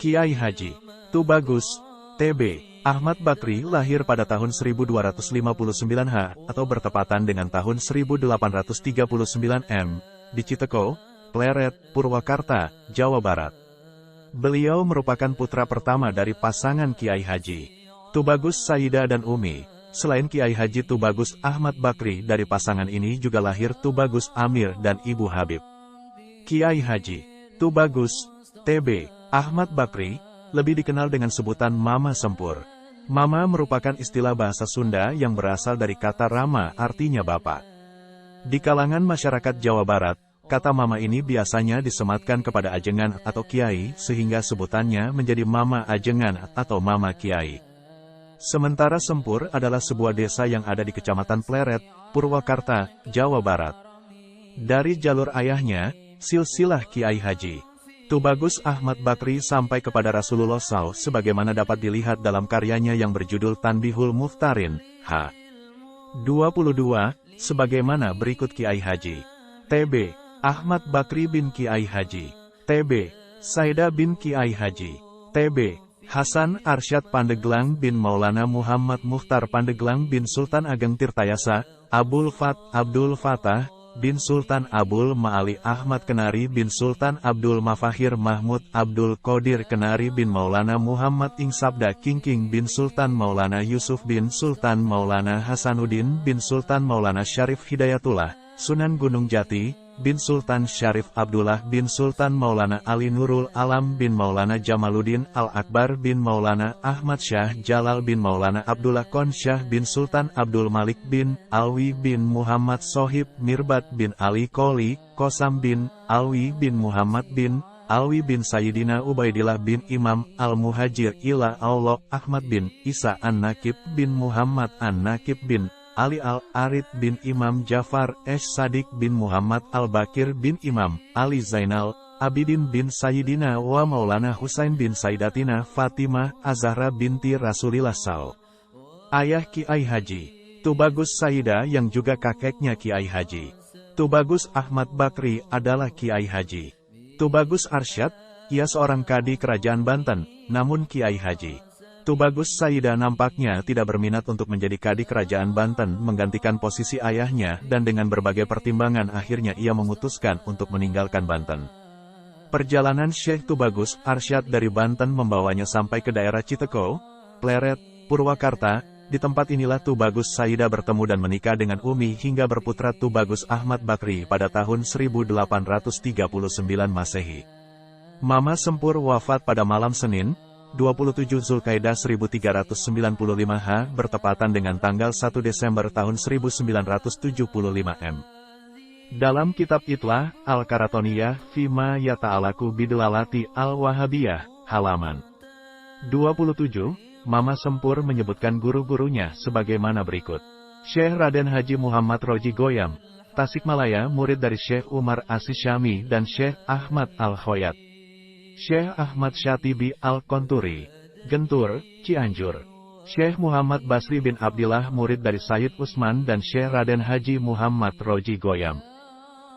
Kiai Haji Tubagus, TB, Ahmad Bakri lahir pada tahun 1259 H atau bertepatan dengan tahun 1839 M, di Citeko, Pleret, Purwakarta, Jawa Barat. Beliau merupakan putra pertama dari pasangan Kiai Haji Tubagus Sayyidah dan Umi. Selain Kiai Haji Tubagus Ahmad Bakri, dari pasangan ini juga lahir Tubagus Amir dan Ibu Habib. Kiai Haji Tubagus, TB, Ahmad Bakri, lebih dikenal dengan sebutan Mama Sempur. Mama merupakan istilah bahasa Sunda yang berasal dari kata Rama, artinya bapak. Di kalangan masyarakat Jawa Barat, kata mama ini biasanya disematkan kepada ajengan atau kiai, sehingga sebutannya menjadi Mama Ajengan atau Mama Kiai. Sementara Sempur adalah sebuah desa yang ada di Kecamatan Pleret, Purwakarta, Jawa Barat. Dari jalur ayahnya, silsilah Kiai Haji Tubagus Ahmad Bakri sampai kepada Rasulullah SAW, sebagaimana dapat dilihat dalam karyanya yang berjudul Tanbihul Muftarin, H. 22, sebagaimana berikut. Kiai Haji TB, Ahmad Bakri bin Kiai Haji TB, Saida bin Kiai Haji TB, Hasan Arsyad Pandeglang bin Maulana Muhammad Mukhtar Pandeglang bin Sultan Ageng Tirtayasa, Abdul Fatah bin Sultan Abul Ma'ali Ahmad Kenari bin Sultan Abdul Mafahir Mahmud Abdul Qadir Kenari bin Maulana Muhammad Ing Sabda Kingking bin Sultan Maulana Yusuf bin Sultan Maulana Hasanuddin bin Sultan Maulana Syarif Hidayatullah, Sunan Gunung Jati, bin Sultan Syarif Abdullah bin Sultan Maulana Ali Nurul Alam bin Maulana Jamaluddin Al-Akbar bin Maulana Ahmad Syah Jalal bin Maulana Abdullah Kon Syah bin Sultan Abdul Malik bin Alwi bin Muhammad Sohib Mirbat bin Ali Koli, Kosam bin Alwi bin Muhammad bin Alwi bin Sayyidina Ubaidillah bin Imam Al-Muhajir ila Allah Ahmad bin Isa An-Nakib bin Muhammad An-Nakib bin Ali Al-Arid bin Imam Jafar Sadik bin Muhammad Al-Bakir bin Imam Ali Zainal Abidin bin Sayyidina wa Maulana Husain bin Sayyidatina Fatimah Az-Zahra binti Rasulillah SAW. Ayah Kiai Haji Tubagus Sayyidah yang juga kakeknya Kiai Haji Tubagus Ahmad Bakri adalah Kiai Haji Tubagus Arsyad. Ia seorang kadi kerajaan Banten, namun Kiai Haji Tubagus Sayyidah nampaknya tidak berminat untuk menjadi kadi kerajaan Banten menggantikan posisi ayahnya, dan dengan berbagai pertimbangan akhirnya ia memutuskan untuk meninggalkan Banten. Perjalanan Syekh Tubagus Arsyad dari Banten membawanya sampai ke daerah Citeko, Pleret, Purwakarta. Di tempat inilah Tubagus Sayyidah bertemu dan menikah dengan Umi hingga berputra Tubagus Ahmad Bakri pada tahun 1839 Masehi. Mama Sempur wafat pada malam Senin, 27 Zulkaidah 1395 H bertepatan dengan tanggal 1 Desember tahun 1975 M. Dalam kitab Itlah Al-Karatoniyah Fima Yata'alaku Bidelalati Al-Wahabiyah, halaman 27, Mama Sempur menyebutkan guru-gurunya sebagaimana berikut. Syekh Raden Haji Muhammad Roji Goyam, Tasikmalaya, murid dari Syekh Umar As-Syami dan Syekh Ahmad Al-Khoyat. Syekh Ahmad Syatibi Al-Konturi, Gentur, Cianjur. Syekh Muhammad Basri bin Abdillah, murid dari Sayyid Utsman dan Syekh Raden Haji Muhammad Roji Goyam.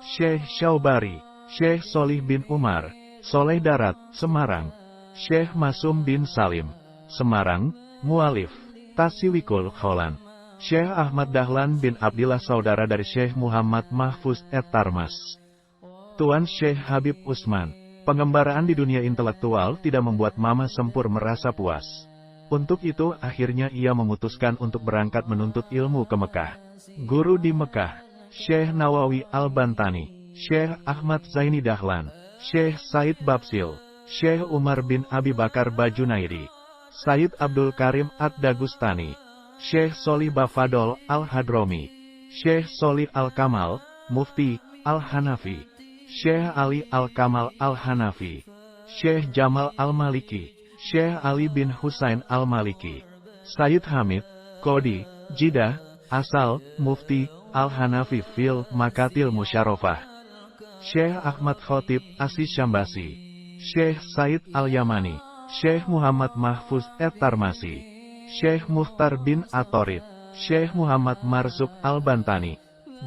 Syekh Syaubari, Syekh Solih bin Umar, Soleh Darat, Semarang. Syekh Masum bin Salim, Semarang, Mualif, Tasiwikul Kholan. Syekh Ahmad Dahlan bin Abdillah, saudara dari Syekh Muhammad Mahfuz Tarmas. Tuan Syekh Habib Utsman. Pengembaraan di dunia intelektual tidak membuat Mama Sempur merasa puas. Untuk itu akhirnya ia memutuskan untuk berangkat menuntut ilmu ke Mekah. Guru di Mekah, Syekh Nawawi Al-Bantani, Syekh Ahmad Zaini Dahlan, Syekh Said Babsil, Syekh Umar bin Abi Bakar Bajunaidi, Said Abdul Karim Ad-Dagustani, Syekh Solih Bafadol Al-Hadromi, Syekh Solih Al-Kamal, Mufti Al-Hanafi, Syekh Ali Al-Kamal Al-Hanafi, Syekh Jamal Al-Maliki, Syekh Ali bin Husain Al-Maliki, Sayyid Hamid, Qodi, Jidah, Asal, Mufti, Al-Hanafi fil Makatil Musyarofah, Syekh Ahmad Khotib Asis Syambasi, Syekh Said Al-Yamani, Syekh Muhammad Mahfuz Tarmasi, Syekh Mukhtar bin Atorid, Syekh Muhammad Marzuk Al-Bantani.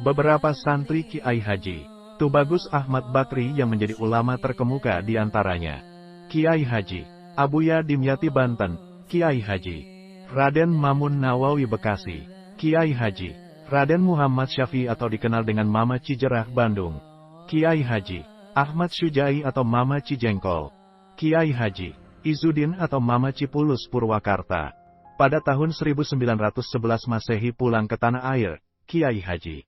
Beberapa santri Kiai Haji Tubagus Ahmad Bakri yang menjadi ulama terkemuka di antaranya Kiai Haji Abuya Dimyati Banten, Kiai Haji Raden Mamun Nawawi Bekasi, Kiai Haji Raden Muhammad Syafi'i atau dikenal dengan Mama Cijerah Bandung, Kiai Haji Ahmad Syujai atau Mama Cijengkol, Kiai Haji Izudin atau Mama Cipulus Purwakarta. Pada tahun 1911 Masehi pulang ke tanah air, Kiai Haji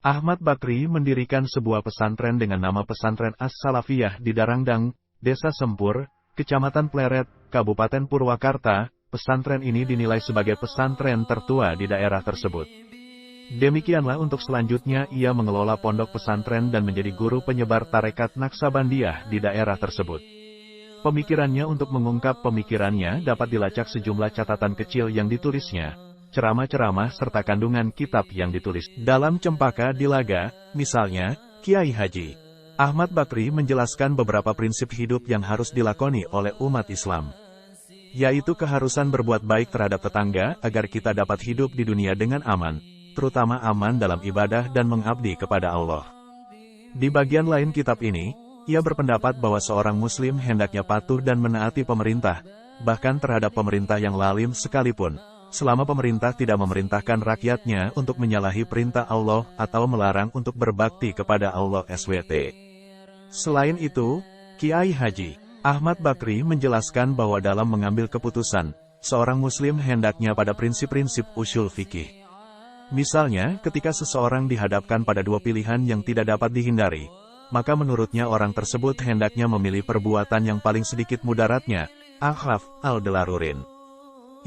Ahmad Bakri mendirikan sebuah pesantren dengan nama Pesantren As-Salafiyah di Darangdang, Desa Sempur, Kecamatan Pleret, Kabupaten Purwakarta. Pesantren ini dinilai sebagai pesantren tertua di daerah tersebut. Demikianlah untuk selanjutnya ia mengelola pondok pesantren dan menjadi guru penyebar tarekat Naksabandiyah di daerah tersebut. Pemikirannya untuk mengungkap pemikirannya dapat dilacak sejumlah catatan kecil yang ditulisnya, ceramah-ceramah serta kandungan kitab yang ditulis. Dalam Cempaka Dilaga, misalnya, Kiai Haji Ahmad Bakri menjelaskan beberapa prinsip hidup yang harus dilakoni oleh umat Islam, yaitu keharusan berbuat baik terhadap tetangga agar kita dapat hidup di dunia dengan aman, terutama aman dalam ibadah dan mengabdi kepada Allah. Di bagian lain kitab ini, ia berpendapat bahwa seorang muslim hendaknya patuh dan menaati pemerintah, bahkan terhadap pemerintah yang lalim sekalipun, selama pemerintah tidak memerintahkan rakyatnya untuk menyalahi perintah Allah atau melarang untuk berbakti kepada Allah SWT. Selain itu, Kiai Haji Ahmad Bakri menjelaskan bahwa dalam mengambil keputusan, seorang muslim hendaknya pada prinsip-prinsip usul fikih. Misalnya, ketika seseorang dihadapkan pada dua pilihan yang tidak dapat dihindari, maka menurutnya orang tersebut hendaknya memilih perbuatan yang paling sedikit mudaratnya. Akhaf al-Delarurin.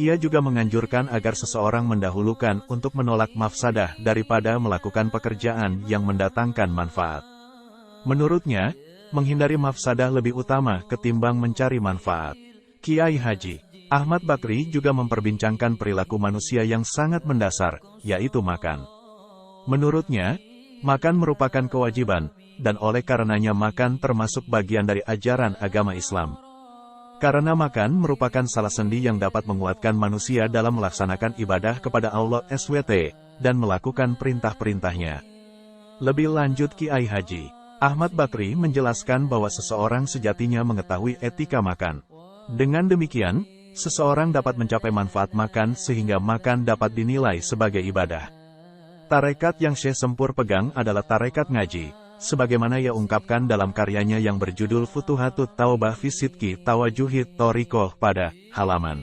Ia juga menganjurkan agar seseorang mendahulukan untuk menolak mafsadah daripada melakukan pekerjaan yang mendatangkan manfaat. Menurutnya, menghindari mafsadah lebih utama ketimbang mencari manfaat. Kiai Haji Ahmad Bakri juga memperbincangkan perilaku manusia yang sangat mendasar, yaitu makan. Menurutnya, makan merupakan kewajiban, dan oleh karenanya makan termasuk bagian dari ajaran agama Islam. Karena makan merupakan salah sendi yang dapat menguatkan manusia dalam melaksanakan ibadah kepada Allah SWT, dan melakukan perintah-perintahnya. Lebih lanjut Kiai Haji Ahmad Bakri menjelaskan bahwa seseorang sejatinya mengetahui etika makan. Dengan demikian, seseorang dapat mencapai manfaat makan sehingga makan dapat dinilai sebagai ibadah. Tarekat yang Syekh Sempur pegang adalah tarekat ngaji, sebagaimana ia ungkapkan dalam karyanya yang berjudul Futuhatut Taubah fi Sidqi Tawajuhit Thoriqoh pada halaman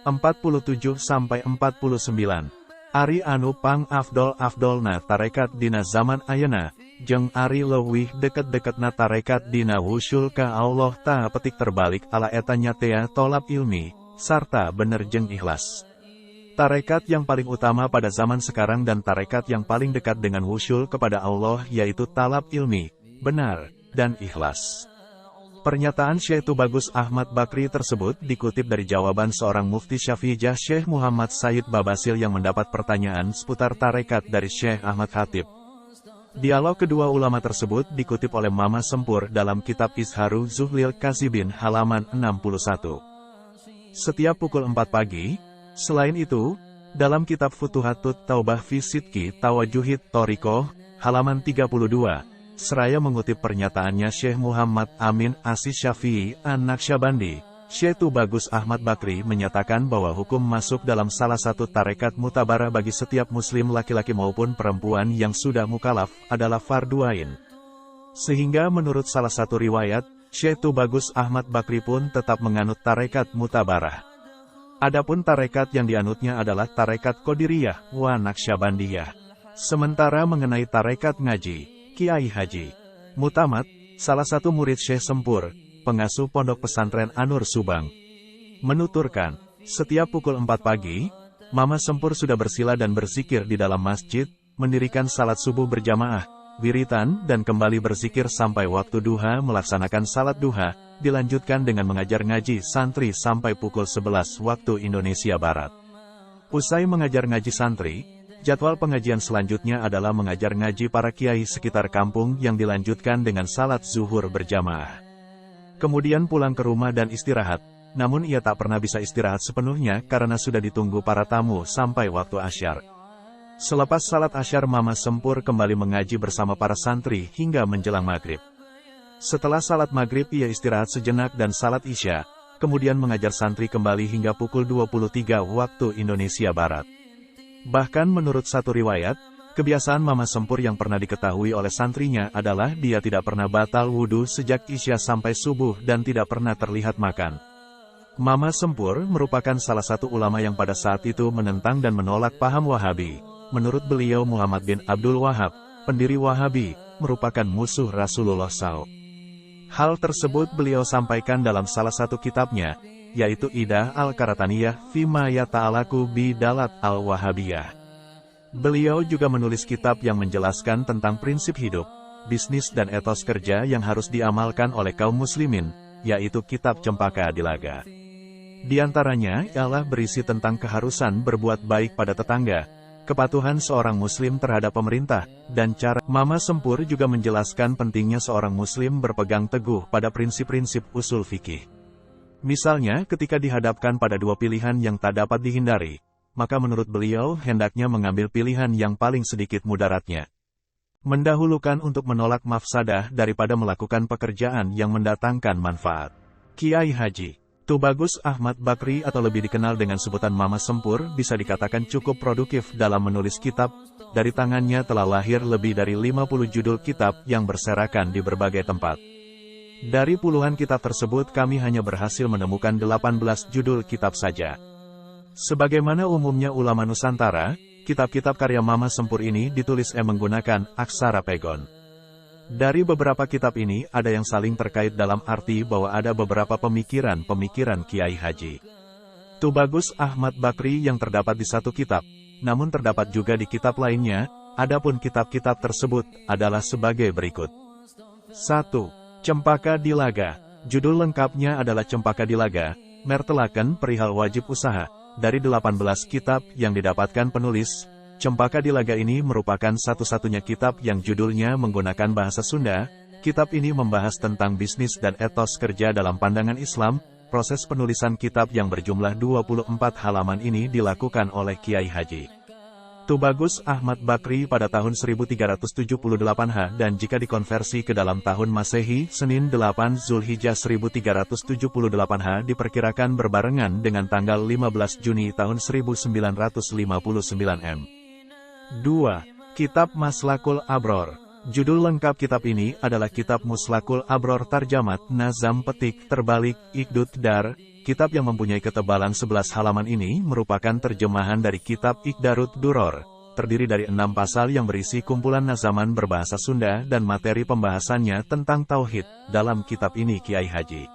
47-49. Ari anu pang afdol-afdolna tarekat dina zaman ayeuna, jeung ari leuwih deket-deketna tarekat dina wusul ka Allah ta petik terbalik ala eta nyatea tolab ilmi, sarta bener jeung ikhlas. Tarekat yang paling utama pada zaman sekarang dan tarekat yang paling dekat dengan wusul kepada Allah yaitu talab ilmi, benar, dan ikhlas. Pernyataan Syekh Tubagus Ahmad Bakri tersebut dikutip dari jawaban seorang mufti Syafi'iyah Syekh Muhammad Said Babasil yang mendapat pertanyaan seputar tarekat dari Syekh Ahmad Khatib. Dialog kedua ulama tersebut dikutip oleh Mama Sempur dalam kitab Izharu Zuhlil Kazibin halaman 61. Setiap pukul 4 pagi, selain itu, dalam kitab Futuhatut Taubah fi Sidqi Tawajuhit Thoriqoh, halaman 32, seraya mengutip pernyataannya Syekh Muhammad Amin Asis Syafi'i An-Naksabandi, Syekh Tubagus Ahmad Bakri menyatakan bahwa hukum masuk dalam salah satu tarekat mutabarah bagi setiap muslim laki-laki maupun perempuan yang sudah mukalaf adalah fardu ain. Sehingga menurut salah satu riwayat, Syekh Tubagus Ahmad Bakri pun tetap menganut tarekat mutabarah. Adapun tarekat yang dianutnya adalah tarekat Qadiriyah wa Naksabandiyah. Sementara mengenai tarekat ngaji, Kiai Haji Mutamat, salah satu murid Syekh Sempur, pengasuh pondok pesantren Anur Subang, menuturkan, setiap pukul 4 pagi, Mama Sempur sudah bersila dan berzikir di dalam masjid, mendirikan salat subuh berjamaah, wiritan dan kembali berzikir sampai waktu duha melaksanakan salat duha, dilanjutkan dengan mengajar ngaji santri sampai pukul 11 waktu Indonesia Barat. Usai mengajar ngaji santri, jadwal pengajian selanjutnya adalah mengajar ngaji para kiai sekitar kampung yang dilanjutkan dengan salat zuhur berjamaah. Kemudian pulang ke rumah dan istirahat, namun ia tak pernah bisa istirahat sepenuhnya karena sudah ditunggu para tamu sampai waktu asyar. Selepas salat asyar Mama Sempur kembali mengaji bersama para santri hingga menjelang maghrib. Setelah salat maghrib ia istirahat sejenak dan salat isya, kemudian mengajar santri kembali hingga pukul 23 waktu Indonesia Barat. Bahkan menurut satu riwayat, kebiasaan Mama Sempur yang pernah diketahui oleh santrinya adalah dia tidak pernah batal wudhu sejak Isya sampai subuh dan tidak pernah terlihat makan. Mama Sempur merupakan salah satu ulama yang pada saat itu menentang dan menolak paham Wahabi. Menurut beliau Muhammad bin Abdul Wahab, pendiri Wahabi, merupakan musuh Rasulullah SAW. Hal tersebut beliau sampaikan dalam salah satu kitabnya, yaitu Idah Al-Qarataniyah Fima Yata'alaku Bidalat Al-Wahabiyah. Beliau juga menulis kitab yang menjelaskan tentang prinsip hidup, bisnis dan etos kerja yang harus diamalkan oleh kaum muslimin, yaitu kitab Cempaka Dilaga. Di antaranya ialah berisi tentang keharusan berbuat baik pada tetangga, kepatuhan seorang muslim terhadap pemerintah, dan cara. Mama Sempur juga menjelaskan pentingnya seorang muslim berpegang teguh pada prinsip-prinsip usul fikih. Misalnya ketika dihadapkan pada dua pilihan yang tak dapat dihindari, maka menurut beliau hendaknya mengambil pilihan yang paling sedikit mudaratnya. Mendahulukan untuk menolak mafsadah daripada melakukan pekerjaan yang mendatangkan manfaat. Kiai Haji Tubagus Ahmad Bakri atau lebih dikenal dengan sebutan Mama Sempur bisa dikatakan cukup produktif dalam menulis kitab. Dari tangannya telah lahir lebih dari 50 judul kitab yang berserakan di berbagai tempat. Dari puluhan kitab tersebut kami hanya berhasil menemukan 18 judul kitab saja. Sebagaimana umumnya ulama Nusantara, kitab-kitab karya Mama Sempur ini ditulis menggunakan aksara pegon. Dari beberapa kitab ini, ada yang saling terkait dalam arti bahwa ada beberapa pemikiran-pemikiran Kiai Haji Tubagus Ahmad Bakri yang terdapat di satu kitab, namun terdapat juga di kitab lainnya. Adapun kitab-kitab tersebut adalah sebagai berikut. 1. Cempaka Dilaga. Judul lengkapnya adalah Cempaka Dilaga, Mertelaken Perihal Wajib Usaha. Dari 18 kitab yang didapatkan penulis, Cempaka Dilaga ini merupakan satu-satunya kitab yang judulnya menggunakan bahasa Sunda. Kitab ini membahas tentang bisnis dan etos kerja dalam pandangan Islam. Proses penulisan kitab yang berjumlah 24 halaman ini dilakukan oleh Kiai Haji Tubagus Ahmad Bakri pada tahun 1378 dan jika dikonversi ke dalam tahun Masehi, Senin 8 Zulhijjah 1378 diperkirakan berbarengan dengan tanggal 15 Juni tahun 1959 M. 2. Kitab Maslakul Abror. Judul lengkap kitab ini adalah Kitab Muslakul Abror Tarjamat Nazam Petik Terbalik Iqdud Dar. Kitab yang mempunyai ketebalan 11 halaman ini merupakan terjemahan dari Kitab Iqdarut Duror. Terdiri dari 6 pasal yang berisi kumpulan nazaman berbahasa Sunda dan materi pembahasannya tentang tauhid. Dalam kitab ini Kiai Haji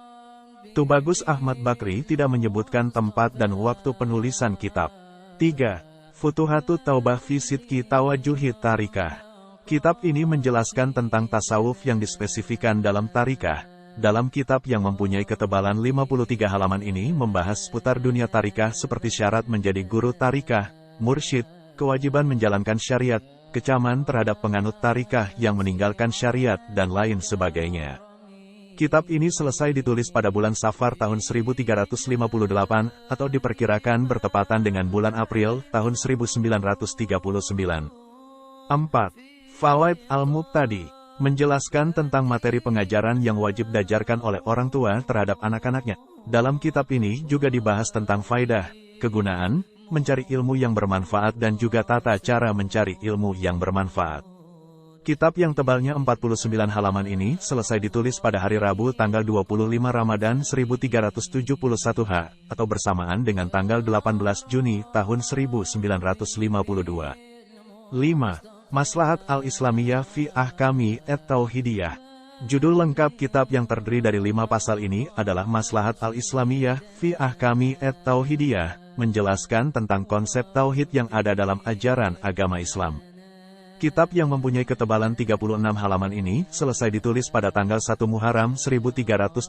Tubagus Ahmad Bakri tidak menyebutkan tempat dan waktu penulisan kitab. 3. Futuhatut Taubah fi Sidqi Tawajuhi Tarikah. Kitab ini menjelaskan tentang tasawuf yang dispesifikan dalam tarikah. Dalam kitab yang mempunyai ketebalan 53 halaman ini membahas seputar dunia tarikah seperti syarat menjadi guru tarikah, mursyid, kewajiban menjalankan syariat, kecaman terhadap penganut tarikah yang meninggalkan syariat, dan lain sebagainya. Kitab ini selesai ditulis pada bulan Safar tahun 1358, atau diperkirakan bertepatan dengan bulan April tahun 1939. 4. Fawaid Al-Muqtadi. Menjelaskan tentang materi pengajaran yang wajib diajarkan oleh orang tua terhadap anak-anaknya. Dalam kitab ini juga dibahas tentang faidah, kegunaan, mencari ilmu yang bermanfaat dan juga tata cara mencari ilmu yang bermanfaat. Kitab yang tebalnya 49 halaman ini selesai ditulis pada hari Rabu tanggal 25 Ramadan 1371 H, atau bersamaan dengan tanggal 18 Juni tahun 1952. 5. Maslahat Al-Islamiyah fi Ahkami at-Tauhidiyah. Judul lengkap kitab yang terdiri dari 5 pasal ini adalah Maslahat Al-Islamiyah fi Ahkami at-Tauhidiyah, menjelaskan tentang konsep tauhid yang ada dalam ajaran agama Islam. Kitab yang mempunyai ketebalan 36 halaman ini selesai ditulis pada tanggal 1 Muharram 1373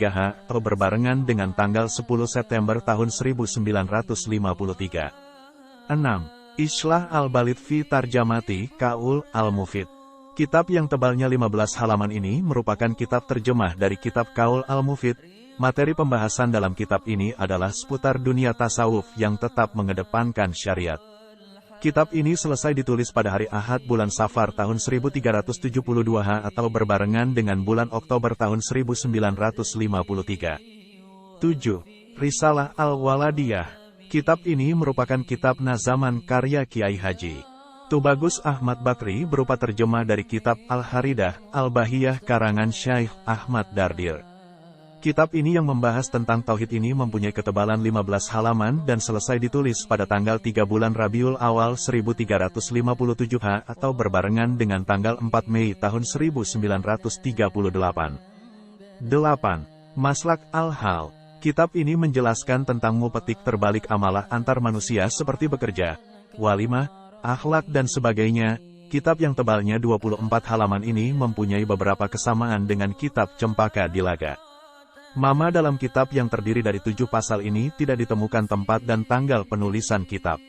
H, atau berbarengan dengan tanggal 10 September tahun 1953. 6. Islah Al-Balid fi Tarjamati Kaul Al-Mufid. Kitab yang tebalnya 15 halaman ini merupakan kitab terjemah dari kitab Kaul Al-Mufid. Materi pembahasan dalam kitab ini adalah seputar dunia tasawuf yang tetap mengedepankan syariat. Kitab ini selesai ditulis pada hari Ahad bulan Safar tahun 1372 H, atau berbarengan dengan bulan Oktober tahun 1953. 7. 7. Risalah Al-Waladiyah. Kitab ini merupakan kitab nazaman karya Kiai Haji Tubagus Ahmad Bakri berupa terjemah dari kitab Al-Haridah, Al-Bahiyah karangan Syaikh Ahmad Dardir. Kitab ini yang membahas tentang tauhid ini mempunyai ketebalan 15 halaman dan selesai ditulis pada tanggal 3 bulan Rabiul Awal 1357 atau berbarengan dengan tanggal 4 Mei tahun 1938. 8. Maslak Al-Hal. Kitab ini menjelaskan tentang mupetik terbalik amalah antar manusia seperti bekerja, walimah, akhlak dan sebagainya. Kitab yang tebalnya 24 halaman ini mempunyai beberapa kesamaan dengan kitab Cempaka Dilaga. Mama dalam kitab yang terdiri dari 7 pasal ini tidak ditemukan tempat dan tanggal penulisan kitab.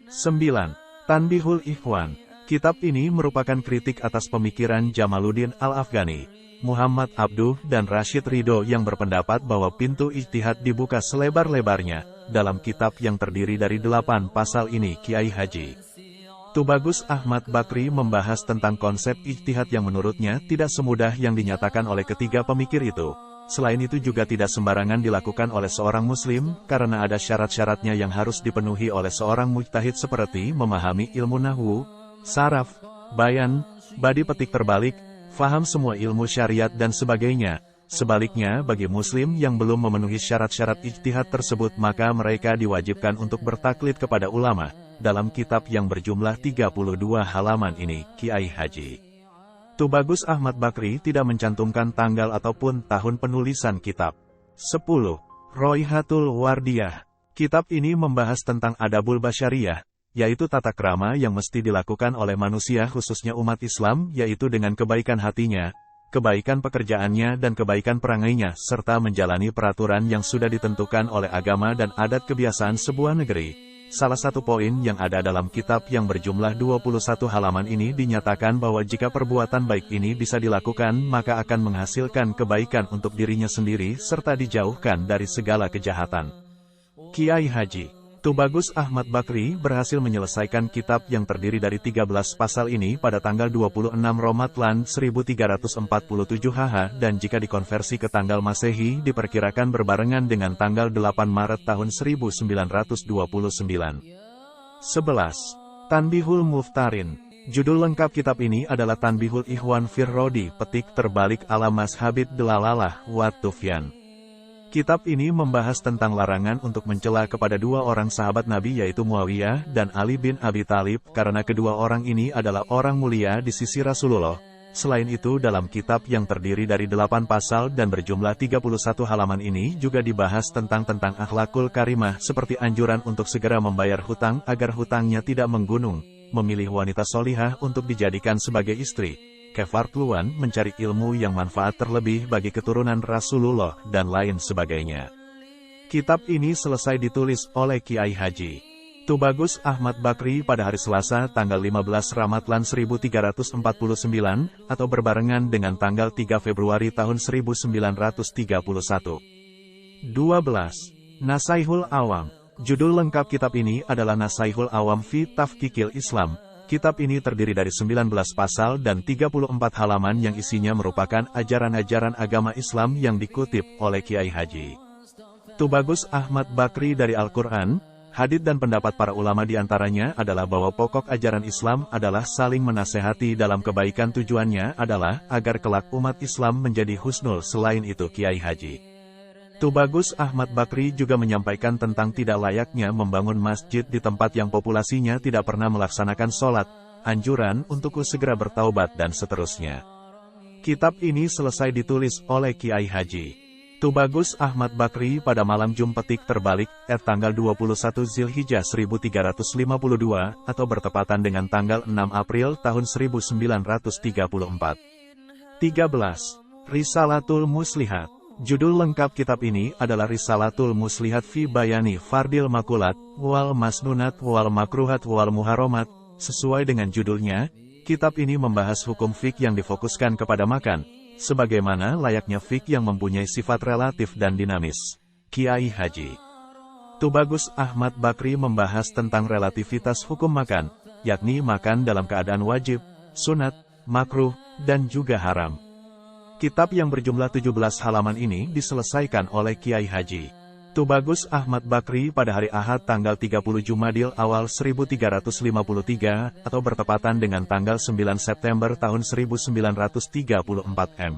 9. Tanbihul Ikhwan. Kitab ini merupakan kritik atas pemikiran Jamaluddin Al-Afghani, Muhammad Abduh dan Rashid Ridho yang berpendapat bahwa pintu ijtihad dibuka selebar-lebarnya. Dalam kitab yang terdiri dari 8 pasal ini Kiai Haji Tubagus Ahmad Bakri membahas tentang konsep ijtihad yang menurutnya tidak semudah yang dinyatakan oleh ketiga pemikir itu. Selain itu juga tidak sembarangan dilakukan oleh seorang muslim, karena ada syarat-syaratnya yang harus dipenuhi oleh seorang mujtahid seperti memahami ilmu nahwu, saraf, bayan, badi petik terbalik, faham semua ilmu syariat dan sebagainya. Sebaliknya, bagi muslim yang belum memenuhi syarat-syarat ijtihad tersebut maka mereka diwajibkan untuk bertaklid kepada ulama. Dalam kitab yang berjumlah 32 halaman ini, Kiai Haji Tubagus Ahmad Bakri tidak mencantumkan tanggal ataupun tahun penulisan kitab. 10. Roihatul Wardiyah. Kitab ini membahas tentang adabul basyariyah, yaitu tata krama yang mesti dilakukan oleh manusia khususnya umat Islam, yaitu dengan kebaikan hatinya, kebaikan pekerjaannya dan kebaikan perangainya, serta menjalani peraturan yang sudah ditentukan oleh agama dan adat kebiasaan sebuah negeri. Salah satu poin yang ada dalam kitab yang berjumlah 21 halaman ini dinyatakan bahwa jika perbuatan baik ini bisa dilakukan maka akan menghasilkan kebaikan untuk dirinya sendiri serta dijauhkan dari segala kejahatan. Kiai Haji Tubagus Ahmad Bakri berhasil menyelesaikan kitab yang terdiri dari 13 pasal ini pada tanggal 26 Ramadhan 1347 HH dan jika dikonversi ke tanggal Masehi diperkirakan berbarengan dengan tanggal 8 Maret tahun 1929. 11. Tanbihul Muftarin. Judul lengkap kitab ini adalah Tanbihul Ikhwan Firrodi, petik terbalik ala Mazhabid Delalalah wa Tufyan. Kitab ini membahas tentang larangan untuk mencela kepada 2 orang sahabat Nabi yaitu Muawiyah dan Ali bin Abi Thalib karena kedua orang ini adalah orang mulia di sisi Rasulullah. Selain itu dalam kitab yang terdiri dari 8 pasal dan berjumlah 31 halaman ini juga dibahas tentang akhlakul karimah seperti anjuran untuk segera membayar hutang agar hutangnya tidak menggunung, memilih wanita solihah untuk dijadikan sebagai istri, kefarduan mencari ilmu yang manfaat terlebih bagi keturunan Rasulullah, dan lain sebagainya. Kitab ini selesai ditulis oleh Kiai Haji Tubagus Ahmad Bakri pada hari Selasa tanggal 15 Ramadhan 1349 atau berbarengan dengan tanggal 3 Februari tahun 1931. 12. Nasaihul Awam. Judul lengkap kitab ini adalah Nasaihul Awam fi Tafkikil Islam. Kitab ini terdiri dari 19 pasal dan 34 halaman yang isinya merupakan ajaran-ajaran agama Islam yang dikutip oleh Kiai Haji Tubagus Ahmad Bakri dari Al-Quran, hadits dan pendapat para ulama diantaranya adalah bahwa pokok ajaran Islam adalah saling menasehati dalam kebaikan. Tujuannya adalah agar kelak umat Islam menjadi husnul. Selain itu Kiai Haji Tubagus Ahmad Bakri juga menyampaikan tentang tidak layaknya membangun masjid di tempat yang populasinya tidak pernah melaksanakan sholat, anjuran untuk segera bertaubat dan seterusnya. Kitab ini selesai ditulis oleh Kiai Haji Tubagus Ahmad Bakri pada malam Jumpetik terbalik, tanggal 21 Zilhijjah 1352, atau bertepatan dengan tanggal 6 April tahun 1934. 13. Risalatul Muslihat. Judul lengkap kitab ini adalah Risalatul Muslihat fi Bayani Fardil Makulat, wal Masnunat wal Makruhat wal Muharomat. Sesuai dengan judulnya, kitab ini membahas hukum fik yang difokuskan kepada makan, sebagaimana layaknya fik yang mempunyai sifat relatif dan dinamis. Kiai Haji Tubagus Ahmad Bakri membahas tentang relativitas hukum makan, yakni makan dalam keadaan wajib, sunat, makruh, dan juga haram. Kitab yang berjumlah 17 halaman ini diselesaikan oleh Kiai Haji Tubagus Ahmad Bakri pada hari Ahad tanggal 30 Jumadil Awal 1353 atau bertepatan dengan tanggal 9 September tahun 1934 M.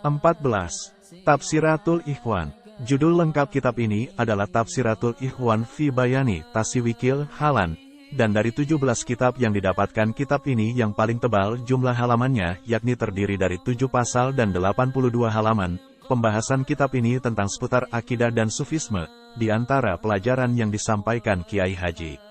14. Tafsiratul Ikhwan. Judul lengkap kitab ini adalah Tafsiratul Ikhwan fi Bayani Tasyiwikil Halan. Dan dari 17 kitab yang didapatkan, kitab ini yang paling tebal jumlah halamannya, yakni terdiri dari 7 pasal dan 82 halaman. Pembahasan kitab ini tentang seputar akidah dan sufisme, di antara pelajaran yang disampaikan Kiai Haji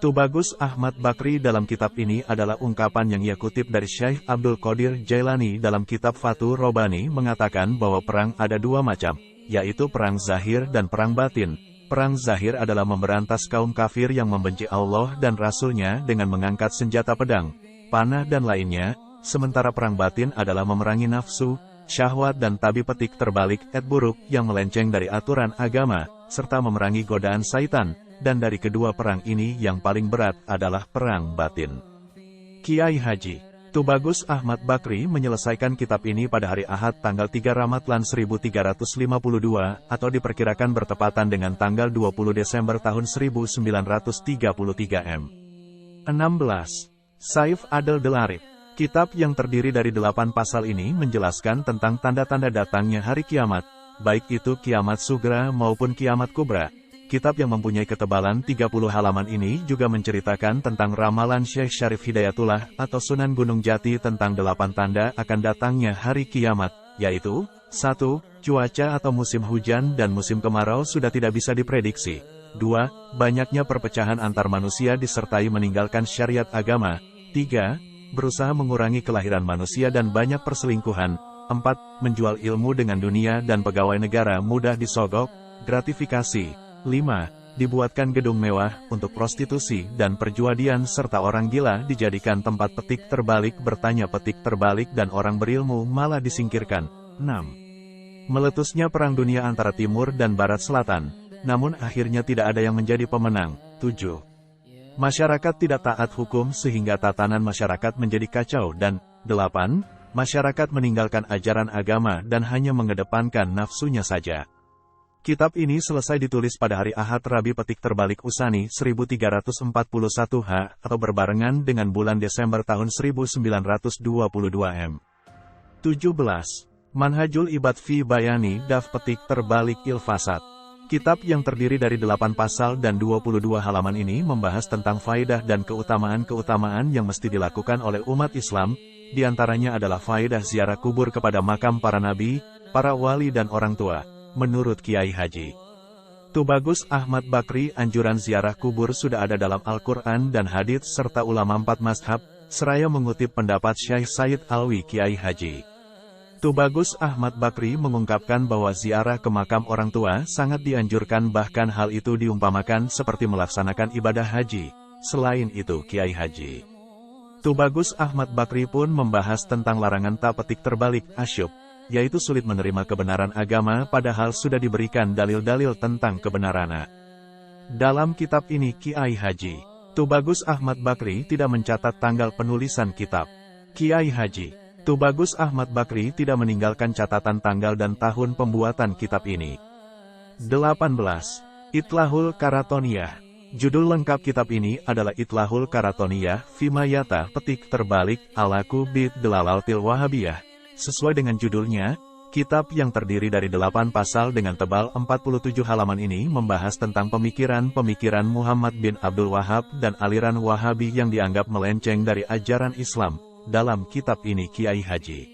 Tubagus Ahmad Bakri dalam kitab ini adalah ungkapan yang ia kutip dari Syekh Abdul Qadir Jailani dalam kitab Fathur Robani, mengatakan bahwa perang ada dua macam, yaitu perang zahir dan perang batin. Perang zahir adalah memberantas kaum kafir yang membenci Allah dan Rasul-Nya dengan mengangkat senjata pedang, panah dan lainnya, sementara perang batin adalah memerangi nafsu, syahwat dan tabi petik terbalik buruk yang melenceng dari aturan agama, serta memerangi godaan syaitan, dan dari kedua perang ini yang paling berat adalah perang batin. Kiai Haji Tubagus Ahmad Bakri menyelesaikan kitab ini pada hari Ahad tanggal 3 Ramadhan 1352 atau diperkirakan bertepatan dengan tanggal 20 Desember tahun 1933 M. 16. Saif Adel Delarib. Kitab yang terdiri dari 8 pasal ini menjelaskan tentang tanda-tanda datangnya hari kiamat, baik itu kiamat sugra maupun kiamat kubra. Kitab yang mempunyai ketebalan 30 halaman ini juga menceritakan tentang ramalan Syekh Syarif Hidayatullah atau Sunan Gunung Jati tentang 8 tanda akan datangnya hari kiamat, yaitu 1. Cuaca atau musim hujan dan musim kemarau sudah tidak bisa diprediksi. 2. Banyaknya perpecahan antar manusia disertai meninggalkan syariat agama. 3. Berusaha mengurangi kelahiran manusia dan banyak perselingkuhan. 4. Menjual ilmu dengan dunia dan pegawai negara mudah disogok, gratifikasi. 5. Dibuatkan gedung mewah untuk prostitusi dan perjuadian serta orang gila dijadikan tempat petik terbalik bertanya petik terbalik dan orang berilmu malah disingkirkan. 6. Meletusnya perang dunia antara timur dan barat selatan, namun akhirnya tidak ada yang menjadi pemenang. 7. Masyarakat tidak taat hukum sehingga tatanan masyarakat menjadi kacau dan 8. Masyarakat meninggalkan ajaran agama dan hanya mengedepankan nafsunya saja. Kitab ini selesai ditulis pada hari Ahad Rabi Petik Terbalik Usani 1341 H atau berbarengan dengan bulan Desember tahun 1922 M. 17. Manhajul Ibad fi Bayani Daf Petik Terbalik Ilfasad. Kitab yang terdiri dari 8 pasal dan 22 halaman ini membahas tentang faedah dan keutamaan-keutamaan yang mesti dilakukan oleh umat Islam, di antaranya adalah faedah ziarah kubur kepada makam para nabi, para wali dan orang tua. Menurut Kiai Haji Tubagus Ahmad Bakri, anjuran ziarah kubur sudah ada dalam Al-Quran dan hadits serta ulama 4 mazhab, seraya mengutip pendapat Syekh Said Alwi Kiai Haji Tubagus Ahmad Bakri mengungkapkan bahwa ziarah ke makam orang tua sangat dianjurkan, bahkan hal itu diumpamakan seperti melaksanakan ibadah haji. Selain itu Kiai Haji Tubagus Ahmad Bakri pun membahas tentang larangan tak petik terbalik asyub, yaitu sulit menerima kebenaran agama padahal sudah diberikan dalil-dalil tentang kebenarannya. Dalam kitab ini Kiai Haji Tubagus Ahmad Bakri tidak mencatat tanggal penulisan kitab. Kiai Haji Tubagus Ahmad Bakri tidak meninggalkan catatan tanggal dan tahun pembuatan kitab ini. 18. Itlahul Karatoniyah. Judul lengkap kitab ini adalah Itlahul Karatoniyah Fimayata Petik Terbalik Alaku Bid Delalautil Wahabiyah. Sesuai dengan judulnya, kitab yang terdiri dari 8 pasal dengan tebal 47 halaman ini membahas tentang pemikiran-pemikiran Muhammad bin Abdul Wahab dan aliran Wahabi yang dianggap melenceng dari ajaran Islam. Dalam kitab ini Kiai Haji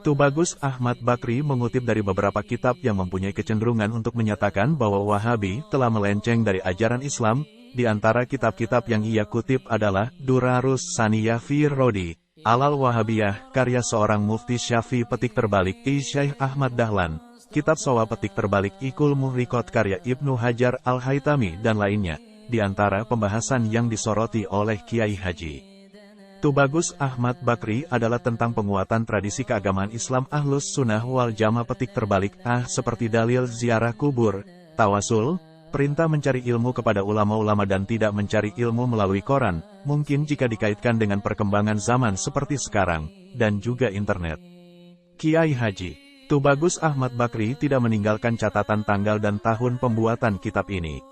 Tubagus Ahmad Bakri mengutip dari beberapa kitab yang mempunyai kecenderungan untuk menyatakan bahwa Wahabi telah melenceng dari ajaran Islam. Di antara kitab-kitab yang ia kutip adalah Durarus Saniyah fi Rodi Alal Wahabiyah, karya seorang mufti Syafi petik terbalik Syekh Ahmad Dahlan, kitab Sawa petik terbalik Ikul Muhrikot karya Ibnu Hajar Al-Haytami dan lainnya. Di antara pembahasan yang disoroti oleh Kiai Haji Tubagus Ahmad Bakri adalah tentang penguatan tradisi keagamaan Islam Ahlus Sunnah wal Jamaah petik terbalik seperti dalil ziarah kubur, tawasul, perintah mencari ilmu kepada ulama-ulama dan tidak mencari ilmu melalui koran, mungkin jika dikaitkan dengan perkembangan zaman seperti sekarang, dan juga internet. Kiai Haji Tubagus Ahmad Bakri tidak meninggalkan catatan tanggal dan tahun pembuatan kitab ini.